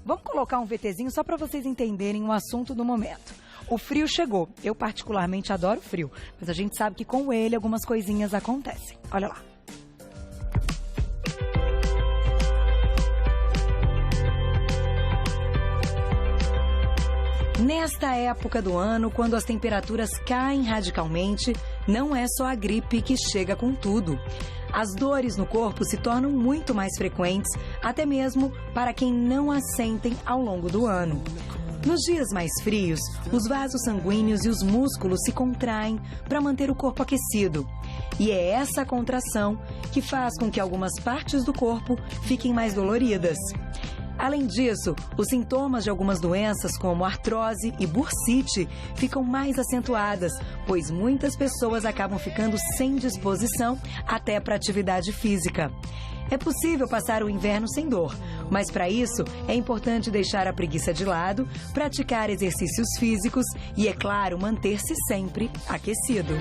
Vamos colocar um VTzinho só para vocês entenderem o assunto do momento. O frio chegou. Eu particularmente adoro frio, mas a gente sabe que com ele algumas coisinhas acontecem. Olha lá. Nesta época do ano, quando as temperaturas caem radicalmente, não é só a gripe que chega com tudo. As dores no corpo se tornam muito mais frequentes, até mesmo para quem não as sentem ao longo do ano. Nos dias mais frios, os vasos sanguíneos e os músculos se contraem para manter o corpo aquecido. E é essa contração que faz com que algumas partes do corpo fiquem mais doloridas. Além disso, os sintomas de algumas doenças, como artrose e bursite, ficam mais acentuadas, pois muitas pessoas acabam ficando sem disposição até para atividade física. É possível passar o inverno sem dor, mas para isso é importante deixar a preguiça de lado, praticar exercícios físicos e, é claro, manter-se sempre aquecido.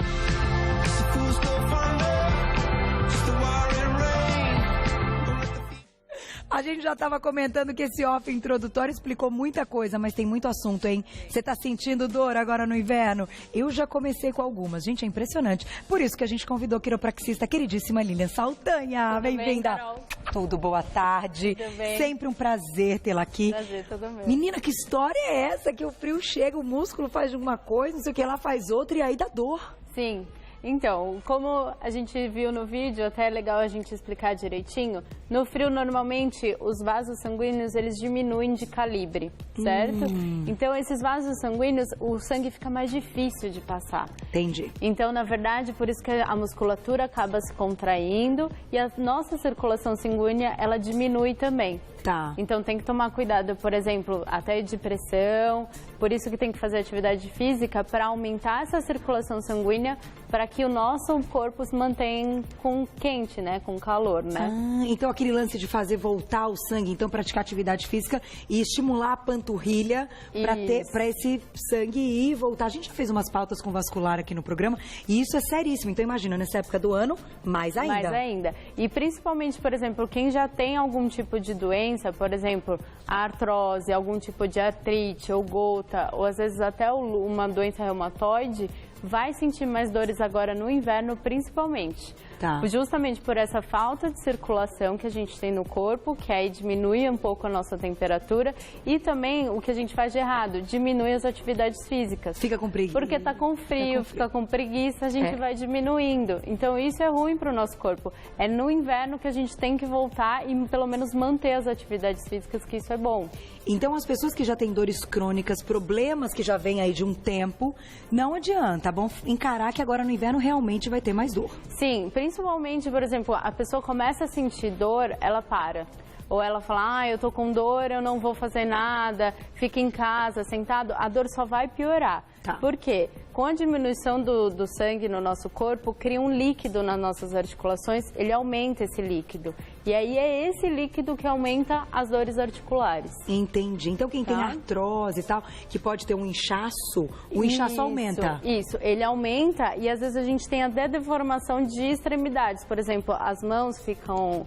A gente já estava comentando que esse off introdutório explicou muita coisa, mas tem muito assunto, hein? Você está sentindo dor agora no inverno? Eu já comecei com algumas. Gente, é impressionante. Por isso que a gente convidou a quiropraxista queridíssima Lilian Saldanha. Bem-vinda. Tudo, boa tarde. Tudo bem. Sempre um prazer tê-la aqui. Prazer, tudo bem. Menina, que história é essa? Que o frio chega, o músculo faz uma coisa, não sei o que lá faz outra e aí dá dor. Sim. Então, como a gente viu no vídeo, até é legal a gente explicar direitinho, no frio normalmente os vasos sanguíneos eles diminuem de calibre, certo? Então esses vasos sanguíneos, o sangue fica mais difícil de passar. Entendi. Então, na verdade, por isso que a musculatura acaba se contraindo e a nossa circulação sanguínea, ela diminui também. Tá. Então tem que tomar cuidado, por exemplo, até de pressão, por isso que tem que fazer atividade física para aumentar essa circulação sanguínea, para que o nosso corpo se mantenha com quente, né, com calor, né? Ah, então aquele lance de fazer voltar o sangue, então praticar atividade física e estimular a panturrilha para esse sangue ir e voltar. A gente já fez umas pautas com vascular aqui no programa e isso é seríssimo. Então imagina, nessa época do ano, mais ainda. Mais ainda. E principalmente, por exemplo, quem já tem algum tipo de doença, por exemplo, a artrose, algum tipo de artrite ou gota, ou às vezes até uma doença reumatoide, vai sentir mais dores agora no inverno, principalmente. Tá. Justamente por essa falta de circulação que a gente tem no corpo, que aí diminui um pouco a nossa temperatura, e também o que a gente faz de errado, diminui as atividades físicas. Fica com preguiça. Porque tá com frio, fica com preguiça, a gente vai diminuindo. Então isso é ruim para o nosso corpo. É no inverno que a gente tem que voltar e pelo menos manter as atividades físicas, que isso é bom. Então as pessoas que já têm dores crônicas, problemas que já vêm aí de um tempo, não adianta, tá bom? Encarar que agora no inverno realmente vai ter mais dor. Sim, principalmente, por exemplo, a pessoa começa a sentir dor, ela para. Ou ela fala, eu tô com dor, eu não vou fazer nada, fica em casa, sentado, a dor só vai piorar. Tá. Por quê? Com a diminuição do sangue no nosso corpo, cria um líquido nas nossas articulações, ele aumenta esse líquido. E aí é esse líquido que aumenta as dores articulares. Entendi. Então quem tem artrose e tal, que pode ter um inchaço, o inchaço aumenta. Isso, ele aumenta e às vezes a gente tem até deformação de extremidades. Por exemplo, as mãos ficam...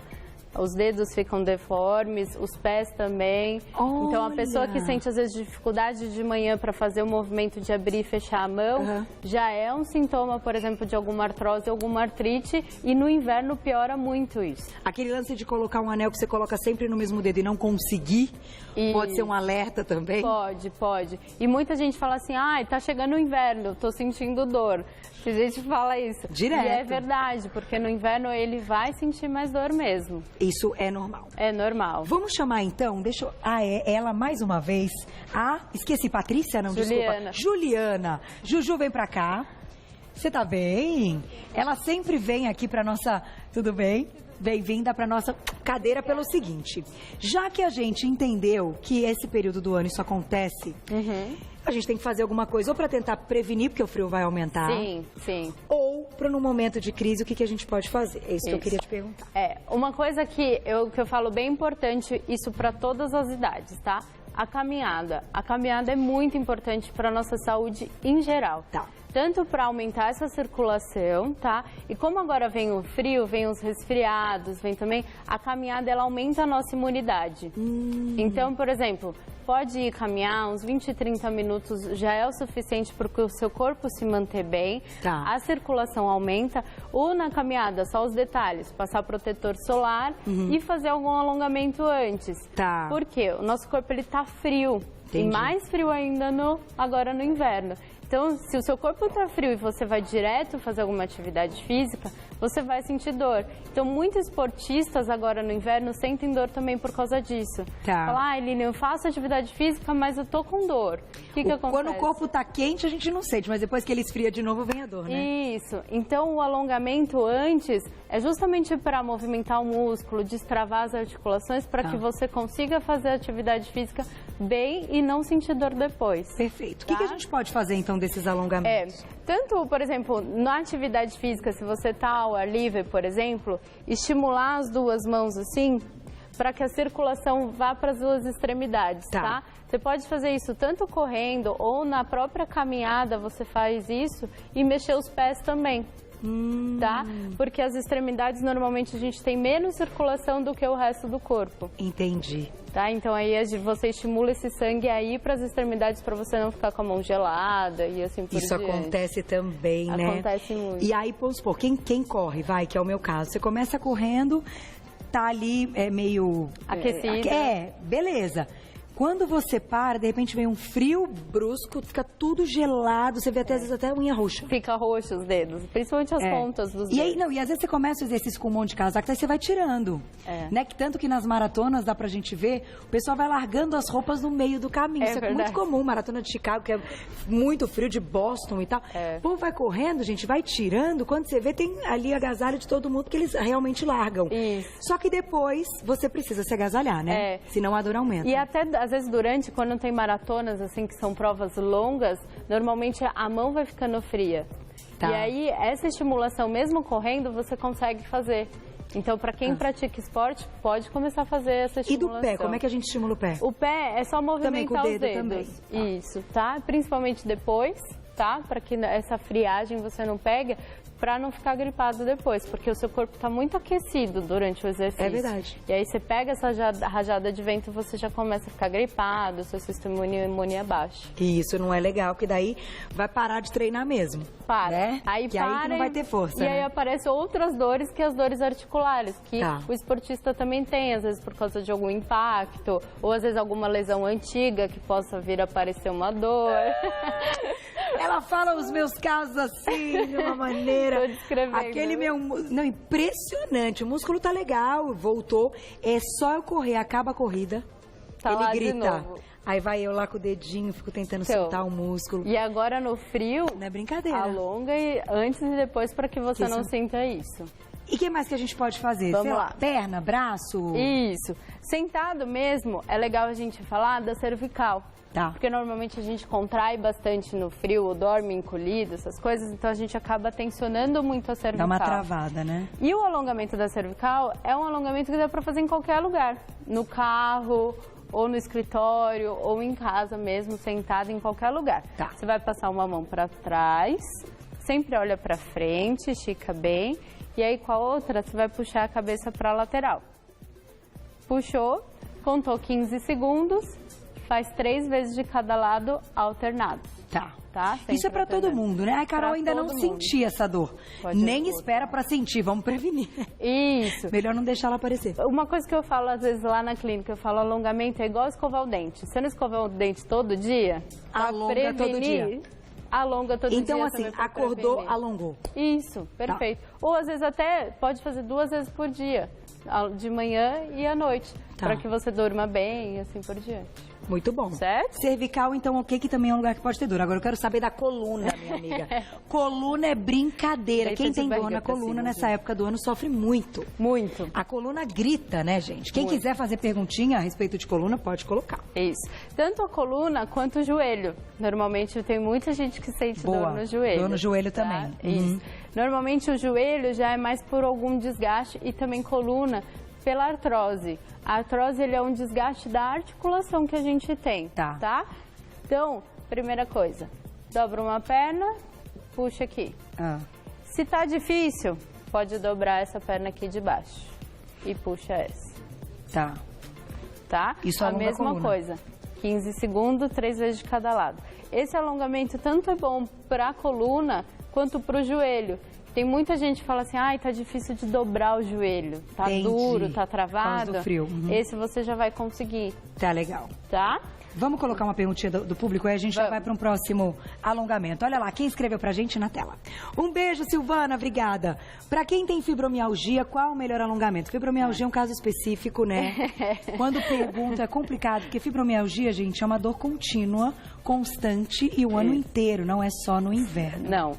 Os dedos ficam deformes, os pés também. Olha. Então, a pessoa que sente, às vezes, dificuldade de manhã para fazer o movimento de abrir e fechar a mão, já é um sintoma, por exemplo, de alguma artrose, alguma artrite, e no inverno piora muito isso. Aquele lance de colocar um anel que você coloca sempre no mesmo dedo e não conseguir, pode ser um alerta também? Pode. E muita gente fala assim, tá chegando o inverno, tô sentindo dor. A gente fala isso. Direto. E é verdade, porque no inverno ele vai sentir mais dor mesmo. Isso é normal. É normal. Vamos chamar então, ela mais uma vez. Esqueci, Patrícia? Não, Juliana. Desculpa. Juliana. Juju, vem pra cá. Você tá bem? Ela sempre vem aqui pra nossa... Tudo bem? Bem-vinda para nossa cadeira pelo seguinte. Já que a gente entendeu que esse período do ano isso acontece, a gente tem que fazer alguma coisa ou para tentar prevenir, porque o frio vai aumentar. Sim. Ou para num momento de crise, o que a gente pode fazer? É isso que eu queria te perguntar. Uma coisa que eu falo bem importante, isso para todas as idades, tá? a caminhada. A caminhada é muito importante para a nossa saúde em geral. Tá. Tanto para aumentar essa circulação, tá? E como agora vem o frio, vem os resfriados, vem também, a caminhada ela aumenta a nossa imunidade. Então, por exemplo, pode ir caminhar uns 20, 30 minutos, já é o suficiente para o seu corpo se manter bem. Tá. A circulação aumenta. Ou na caminhada, só os detalhes, passar protetor solar e fazer algum alongamento antes. Tá. Por quê? O nosso corpo ele tá frio. Entendi. E mais frio ainda agora no inverno. Então, se o seu corpo está frio e você vai direto fazer alguma atividade física, você vai sentir dor. Então, muitos esportistas agora no inverno sentem dor também por causa disso. Tá. Fala, Eline, eu faço atividade física, mas eu tô com dor. O que acontece? Quando o corpo tá quente, a gente não sente, mas depois que ele esfria de novo, vem a dor, né? Isso. Então, o alongamento antes é justamente para movimentar o músculo, destravar as articulações, para que você consiga fazer atividade física bem e não sentir dor depois. Perfeito. Tá? O que a gente pode fazer, então, desses alongamentos? Tanto, por exemplo, na atividade física, se você está ao ar livre, por exemplo, estimular as duas mãos assim, para que a circulação vá para as duas extremidades, tá? Você pode fazer isso tanto correndo ou na própria caminhada, você faz isso e mexer os pés também. Tá? Porque as extremidades normalmente a gente tem menos circulação do que o resto do corpo. Entendi. Tá? Então aí você estimula esse sangue aí para as extremidades para você não ficar com a mão gelada e assim por Isso diante. acontece também, né? Acontece muito. E aí, vamos supor, quem corre, que é o meu caso, você começa correndo, tá ali meio... Aquecido. Beleza. Quando você para, de repente vem um frio brusco, fica tudo gelado, você vê até, às vezes até a unha roxa. Fica roxo os dedos, principalmente as pontas dos dedos. E aí, e às vezes você começa o exercício com um monte de casaco, aí você vai tirando. Né? Que tanto que nas maratonas dá pra gente ver, o pessoal vai largando as roupas no meio do caminho. Isso é muito comum, maratona de Chicago, que é muito frio, de Boston e tal. O povo vai correndo, gente, vai tirando, quando você vê, tem ali agasalho de todo mundo que eles realmente largam. Isso. Só que depois você precisa se agasalhar, né? Senão a dor aumenta. E até, às vezes, quando tem maratonas, assim, que são provas longas, normalmente a mão vai ficando fria. E aí, essa estimulação, mesmo correndo, você consegue fazer. Então, para quem pratica esporte, pode começar a fazer essa estimulação. E do pé? Como é que a gente estimula o pé? O pé é só movimentar os dedos. Também. Isso, tá? Principalmente depois, tá? Para que essa friagem você não pegue, para não ficar gripado depois, porque o seu corpo está muito aquecido durante o exercício. É verdade. E aí você pega essa rajada de vento, você já começa a ficar gripado, seu sistema imune é baixo. E isso não é legal, porque daí vai parar de treinar mesmo. Para. Né? Aí que aí que não vai ter força, E aí aparecem outras dores, que as dores articulares, que o esportista também tem, às vezes por causa de algum impacto, ou às vezes alguma lesão antiga que possa vir a aparecer uma dor. Ela fala os meus casos assim, de uma maneira... Tô descrevendo. Aquele meu... Não, impressionante. O músculo tá legal, voltou. É só eu correr, acaba a corrida, ele grita. De novo. Aí vai eu lá com o dedinho, fico tentando soltar o músculo. E agora no frio... Não é brincadeira. Alonga antes e depois para que você não sinta isso. E o que mais que a gente pode fazer? Vamos lá. Perna, braço? Isso. Sentado mesmo, é legal a gente falar da cervical. Tá. Porque normalmente a gente contrai bastante no frio, ou dorme encolhido, essas coisas, então a gente acaba tensionando muito a cervical. Dá uma travada, né? E o alongamento da cervical é um alongamento que dá para fazer em qualquer lugar. No carro, ou no escritório, ou em casa mesmo, sentado em qualquer lugar. Tá. Você vai passar uma mão para trás, sempre olha para frente, estica bem, e aí com a outra você vai puxar a cabeça para a lateral. Puxou, contou 15 segundos, faz 3 vezes de cada lado alternado. Tá. Sempre isso é pra todo mundo, né? A Carol ainda não sentia essa dor. Nem espera pra sentir, vamos prevenir. Isso. Melhor não deixar ela aparecer. Uma coisa que eu falo às vezes lá na clínica, eu falo alongamento é igual escovar o dente. Você não escovar o dente todo dia? Alonga todo dia. Alonga todo dia. Então assim, acordou, prevenir. Alongou. Isso, perfeito. Ou às vezes até pode fazer 2 vezes por dia. De manhã e à noite. Para que você durma bem e assim por diante. Muito bom. Certo? Cervical, então, ok, que também é um lugar que pode ter dor. Agora eu quero saber da coluna, minha amiga. Coluna é brincadeira. Quem tem dor na coluna nessa época do ano sofre muito. Muito. A coluna grita, né, gente? Quem quiser fazer perguntinha a respeito de coluna, pode colocar. Isso. Tanto a coluna quanto o joelho. Normalmente tem muita gente que sente dor no joelho. Dor no joelho também. Isso. Normalmente o joelho já é mais por algum desgaste e também coluna pela artrose. A artrose ele é um desgaste da articulação que a gente tem, tá? Então, primeira coisa, dobra uma perna, puxa aqui. Se tá difícil, pode dobrar essa perna aqui de baixo e puxa essa. Tá? Isso a mesma coluna. coisa. 15 segundos, 3 vezes de cada lado. Esse alongamento tanto é bom para a coluna quanto para o joelho. Tem muita gente que fala assim, ai, tá difícil de dobrar o joelho, tá duro, tá travado. Por causa do frio. Esse você já vai conseguir. Tá legal. Tá? Vamos colocar uma perguntinha do público e a gente já vai para um próximo alongamento. Olha lá, quem escreveu pra gente na tela. Um beijo, Silvana, obrigada. Pra quem tem fibromialgia, qual o melhor alongamento? Fibromialgia é um caso específico, né? Quando pergunto é complicado, porque fibromialgia, gente, é uma dor contínua, constante e o ano inteiro, não é só no inverno. Não.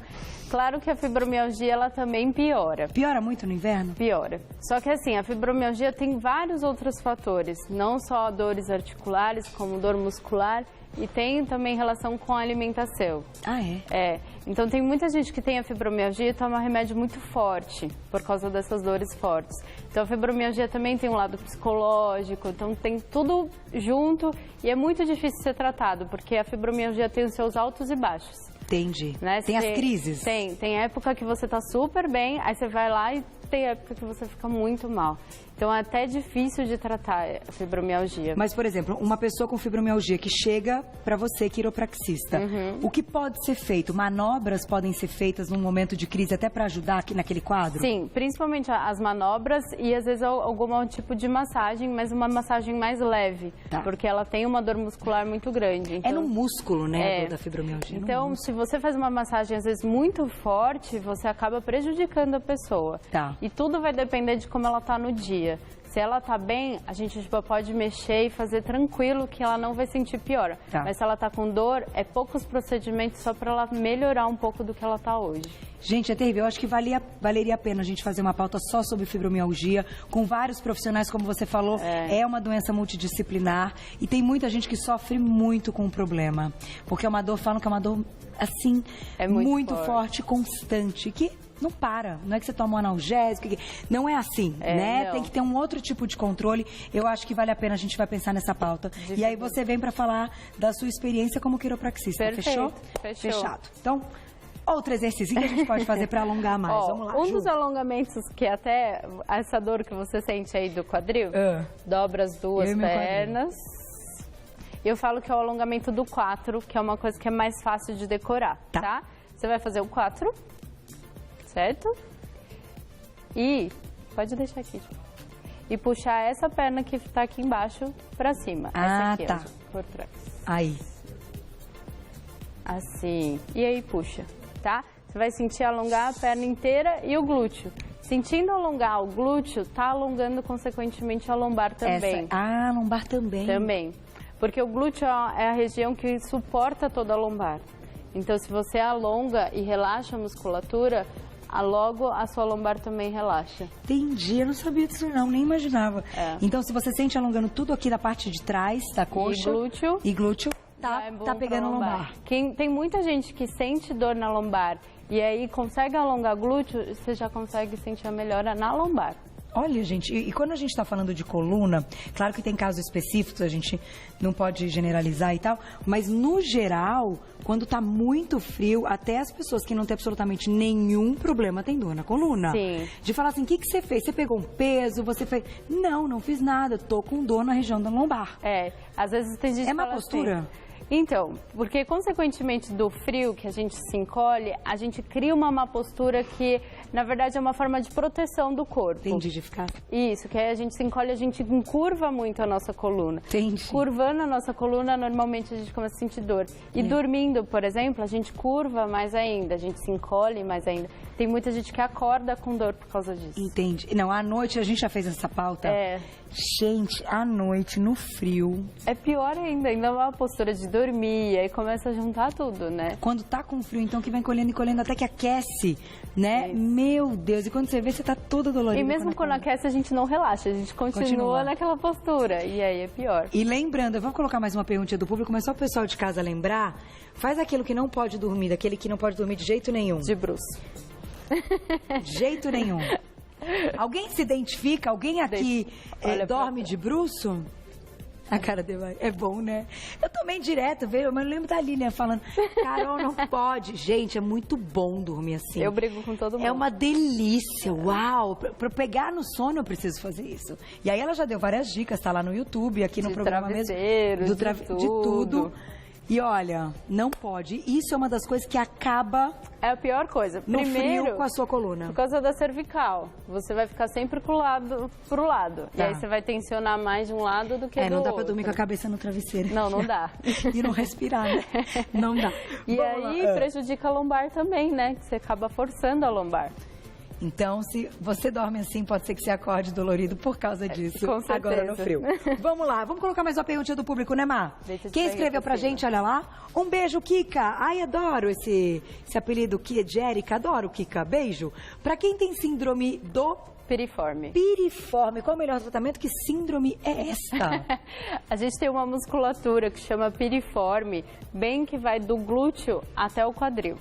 Claro que a fibromialgia, ela também piora. Piora muito no inverno? Piora. Só que assim, a fibromialgia tem vários outros fatores, não só dores articulares, como dor muscular, e tem também relação com a alimentação. Ah, é? É. Então tem muita gente que tem a fibromialgia e toma remédio muito forte, por causa dessas dores fortes. Então a fibromialgia também tem um lado psicológico, então tem tudo junto e é muito difícil ser tratado, porque a fibromialgia tem os seus altos e baixos. Entendi. Né? Tem as crises? Tem época que você tá super bem, aí você vai lá e tem época que você fica muito mal. Então é até difícil de tratar a fibromialgia. Mas, por exemplo, uma pessoa com fibromialgia que chega para você, quiropraxista, o que pode ser feito? Manobras podem ser feitas num momento de crise até para ajudar aqui naquele quadro? Sim, principalmente as manobras e às vezes algum tipo de massagem, mas uma massagem mais leve, porque ela tem uma dor muscular muito grande. Então, é no músculo, né, a dor da fibromialgia. Então, se você faz uma massagem às vezes muito forte, você acaba prejudicando a pessoa. E tudo vai depender de como ela está no dia. Se ela tá bem, a gente pode mexer e fazer tranquilo que ela não vai sentir pior. Mas se ela tá com dor, é poucos procedimentos só para ela melhorar um pouco do que ela tá hoje. Gente, é terrível. Eu acho que valeria a pena a gente fazer uma pauta só sobre fibromialgia, com vários profissionais, como você falou. É uma doença multidisciplinar e tem muita gente que sofre muito com o problema. Porque é uma dor, falam que é uma dor, assim, muito forte, constante, que não para. Não é que você toma um analgésico, não é assim, né? Não. Tem que ter um outro tipo de controle. Eu acho que vale a pena, a gente vai pensar nessa pauta. E aí você vem para falar da sua experiência como quiropraxista. Perfeito. Fechou? Fechado. Então, outro exercício que a gente pode fazer para alongar mais. Vamos lá, Ju. Dos alongamentos que até essa dor que você sente aí do quadril, dobra as duas pernas. Eu falo que é o alongamento do 4, que é uma coisa que é mais fácil de decorar, tá? Você vai fazer o 4, certo? E pode deixar aqui. E puxar essa perna que tá aqui embaixo pra cima. Essa aqui, ó, por trás. Aí. Assim. E aí puxa, tá? Você vai sentir alongar a perna inteira e o glúteo. Sentindo alongar o glúteo, tá alongando consequentemente a lombar também. A lombar também. Também. Porque o glúteo é a região que suporta toda a lombar. Então, se você alonga e relaxa a musculatura, logo a sua lombar também relaxa. Entendi, eu não sabia disso não, nem imaginava. Então, se você sente alongando tudo aqui da parte de trás da coxa e glúteo, tá pegando a lombar. Tem muita gente que sente dor na lombar e aí consegue alongar glúteo, você já consegue sentir a melhora na lombar. Olha, gente, e quando a gente está falando de coluna, claro que tem casos específicos, a gente não pode generalizar e tal, mas no geral, quando está muito frio, até as pessoas que não têm absolutamente nenhum problema têm dor na coluna. Sim. De falar assim, o que você fez? Você pegou um peso? Você fez... Não fiz nada, tô com dor na região da lombar. Às vezes tem gente que uma fala postura? Assim, então, porque consequentemente do frio que a gente se encolhe, a gente cria uma má postura que, na verdade, é uma forma de proteção do corpo. Entendi, de ficar. Isso, que aí a gente se encolhe, a gente encurva muito a nossa coluna. Entendi. Curvando a nossa coluna, normalmente a gente começa a sentir dor. E dormindo, por exemplo, a gente curva mais ainda, a gente se encolhe mais ainda. Tem muita gente que acorda com dor por causa disso. Entendi. Não, à noite a gente já fez essa pauta. Gente, à noite, no frio... É pior ainda é uma postura de dormir, aí começa a juntar tudo, né? Quando tá com frio, então, que vem colhendo até que aquece, né? Meu Deus, e quando você vê, você tá toda dolorida. E mesmo quando aquece, a gente não relaxa, a gente continua naquela postura, e aí é pior. E lembrando, eu vou colocar mais uma pergunta do público, mas só o pessoal de casa lembrar, faz aquilo que não pode dormir, daquele que não pode dormir de jeito nenhum. De bruço. De jeito nenhum. Alguém se identifica? Alguém aqui dorme de bruço? A cara dele é bom, né? Eu também direto, veio, mas eu lembro da Lilian falando, Carol, não pode. Gente, é muito bom dormir assim. Eu brigo com todo mundo. É uma delícia, uau. Pra pegar no sono eu preciso fazer isso. E aí ela já deu várias dicas, tá lá no YouTube, aqui no programa mesmo. De tudo. E olha, não pode. Isso é uma das coisas que acaba... É a pior coisa. Primeiro, frio com a sua coluna. Por causa da cervical. Você vai ficar sempre pro lado. Tá. E aí você vai tensionar mais de um lado do que do outro. Não dá pra dormir com a cabeça no travesseiro. Não dá. E não respirar, né? Não dá. E aí prejudica a lombar também, né? Que você acaba forçando a lombar. Então, se você dorme assim, pode ser que você acorde dolorido por causa disso. Com certeza. Agora no frio. Vamos lá, vamos colocar mais uma perguntinha do público, né, Má? Quem escreveu pra gente, olha lá. Um beijo, Kika. Ai, adoro esse apelido que é de Érica. Adoro, Kika. Beijo. Pra quem tem síndrome do... Piriforme. Qual o melhor tratamento? Que síndrome é essa? A gente tem uma musculatura que chama piriforme, bem que vai do glúteo até o quadril.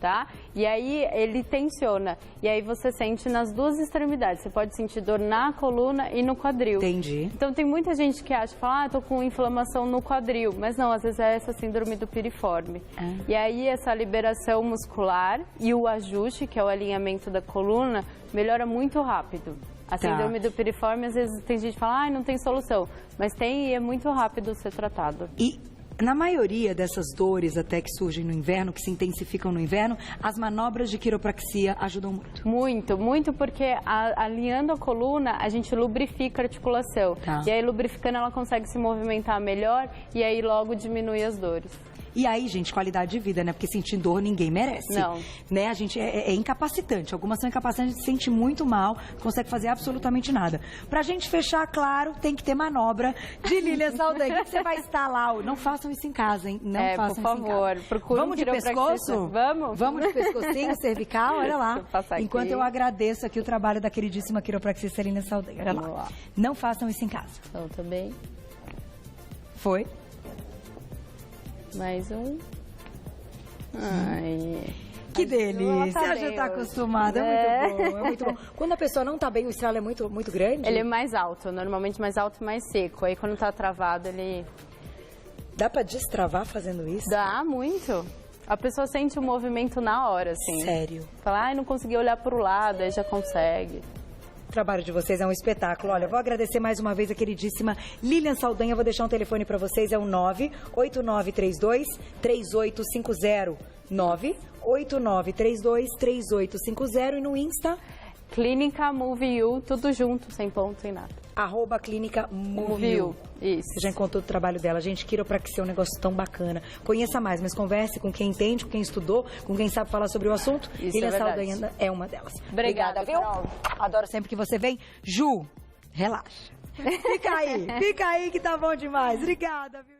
Tá? E aí ele tensiona. E aí você sente nas duas extremidades. Você pode sentir dor na coluna e no quadril. Entendi. Então tem muita gente que acha, fala, tô com inflamação no quadril. Mas não, às vezes é essa síndrome do piriforme. E aí essa liberação muscular e o ajuste, que é o alinhamento da coluna, melhora muito rápido. A síndrome do piriforme, às vezes tem gente que fala, não tem solução. Mas tem e é muito rápido ser tratado. E na maioria dessas dores até que surgem no inverno, que se intensificam no inverno, as manobras de quiropraxia ajudam muito. Muito, porque alinhando a coluna, a gente lubrifica a articulação. E aí, lubrificando, ela consegue se movimentar melhor e aí logo diminui as dores. E aí, gente, qualidade de vida, né? Porque sentir dor ninguém merece. Não. Né? A gente é incapacitante. Algumas são incapacitantes, a gente se sente muito mal, não consegue fazer absolutamente nada. Pra gente fechar, claro, tem que ter manobra de Lilian Saldanha. Que você vai estar lá. Não façam isso em casa, hein? Não façam isso em casa. Por favor, procure Vamos de pescoço? Vamos? Vamos de pescocinho, cervical? Olha lá. Enquanto aqui. eu agradeço aqui o trabalho da queridíssima quiropraxista Lilian Saldanha. Olha lá. Não façam isso em casa. Então, também. Foi. Mais um. Ai. Que delícia, você já está acostumada, é muito bom. Quando a pessoa não está bem, o estralo é muito grande? Ele é mais alto, normalmente mais alto e mais seco. Aí quando está travado, ele... Dá para destravar fazendo isso? Dá, muito. A pessoa sente o movimento na hora, assim. Sério? Fala, não consegui olhar para o lado, aí já consegue. O trabalho de vocês é um espetáculo. Olha, vou agradecer mais uma vez a queridíssima Lilian Saldanha. Vou deixar um telefone para vocês, é o 98932-3850. 98932-3850 e no Insta... Clínica Move You, tudo junto, sem ponto, sem nada. @ Clínica Move You. Isso. Você já encontrou o trabalho dela. Gente, quiropraxia é um negócio tão bacana. Conheça mais, mas converse com quem entende, com quem estudou, com quem sabe falar sobre o assunto. Lilian Saldanha é uma delas. Obrigada, viu? Adoro sempre que você vem. Ju, relaxa. Fica aí que tá bom demais. Obrigada, viu?